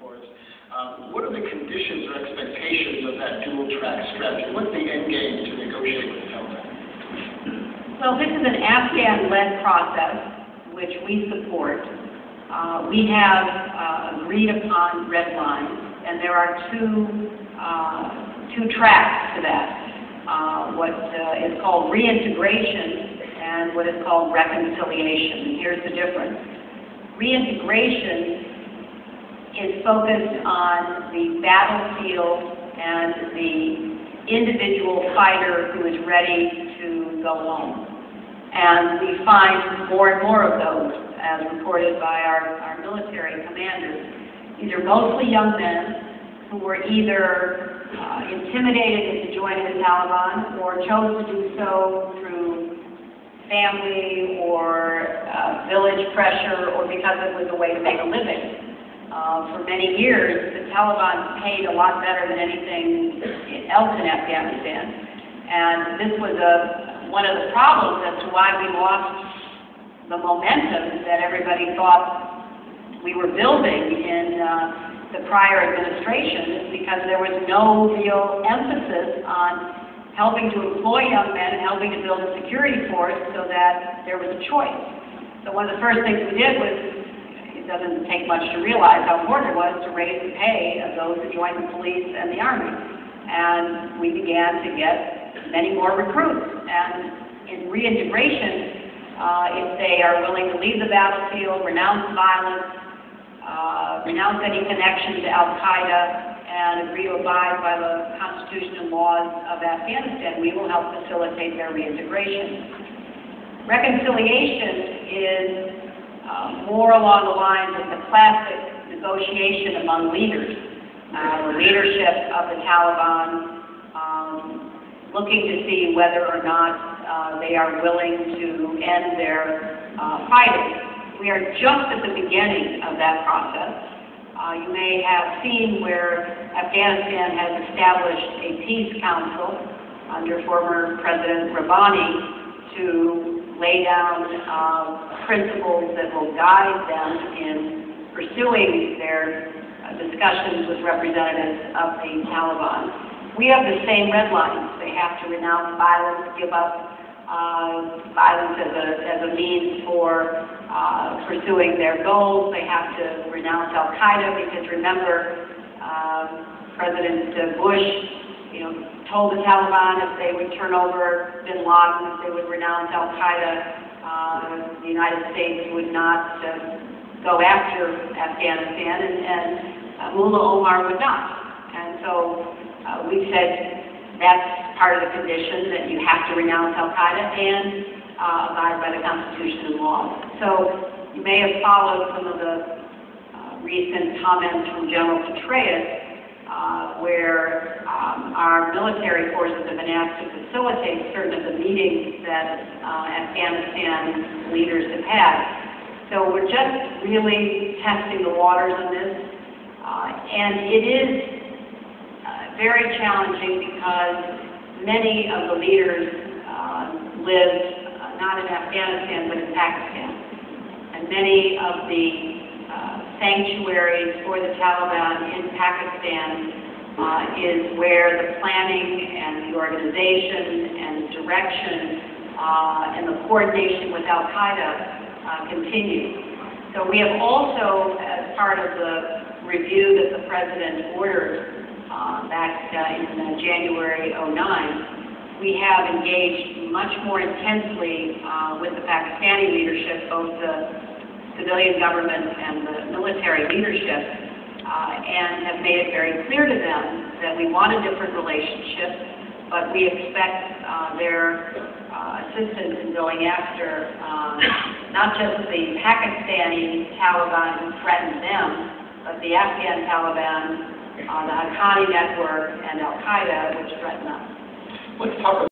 course. What are the conditions or expectations of that dual-track strategy? What's the end game to negotiate with the Taliban? Well, this is an Afghan-led process, which we support. We have agreed upon red lines, and there are two tracks to that. What is called reintegration and what is called reconciliation. And here's the difference. Reintegration is focused on the battlefield and the individual fighter who is ready to go home. And we find more and more of those, as reported by our military commanders. These are mostly young men who were either intimidated into joining the Taliban or chose to do so through family or village pressure or because it was a way to make a living. For many years, the Taliban paid a lot better than anything else in Afghanistan. And this was one of the problems as to why we lost the momentum that everybody thought we were building in the prior administration, is because there was no real emphasis on helping to employ young men and helping to build a security force so that there was a choice. So one of the first things we did was, it doesn't take much to realize how important it was to raise the pay of those who joined the police and the army. And we began to get many more recruits. And in reintegration, if they are willing to leave the battlefield, renounce violence, renounce any connection to Al-Qaeda, and agree to abide by the Constitution and laws of Afghanistan, we will help facilitate their reintegration. Reconciliation is more along the lines of the classic negotiation among leaders. The leadership of the Taliban looking to see whether or not they are willing to end their fighting. We are just at the beginning of that process. You may have seen where Afghanistan has established a peace council under former President Rabbani to lay down principles that will guide them in pursuing their discussions with representatives of the Taliban. We have the same red lines. They have to renounce violence, give up violence as a means for pursuing their goals. They have to renounce Al-Qaeda, because remember, President Bush, told the Taliban if they would turn over bin Laden, if they would renounce Al-Qaeda, the United States would not go after Afghanistan, and Mullah Omar would not. And so we said, that's part of the condition, that you have to renounce Al-Qaeda and abide by the Constitution and laws. So you may have followed some of the recent comments from General Petraeus, where our military forces have been asked to facilitate certain of the meetings that Afghanistan leaders have had. So we're just really testing the waters on this, and it is very challenging because many of the leaders live not in Afghanistan but in Pakistan. And many of the sanctuaries for the Taliban in Pakistan is where the planning and the organization and direction and the coordination with Al-Qaeda continue. So we have also, as part of the review that the President ordered back in January '09, we have engaged much more intensely with the Pakistani leadership, both the civilian government and the military leadership, and have made it very clear to them that we want a different relationship, but we expect their assistance in going after not just the Pakistani Taliban who threatened them, but the Afghan Taliban, the Haqqani network, and Al-Qaeda, which threaten us. Let's talk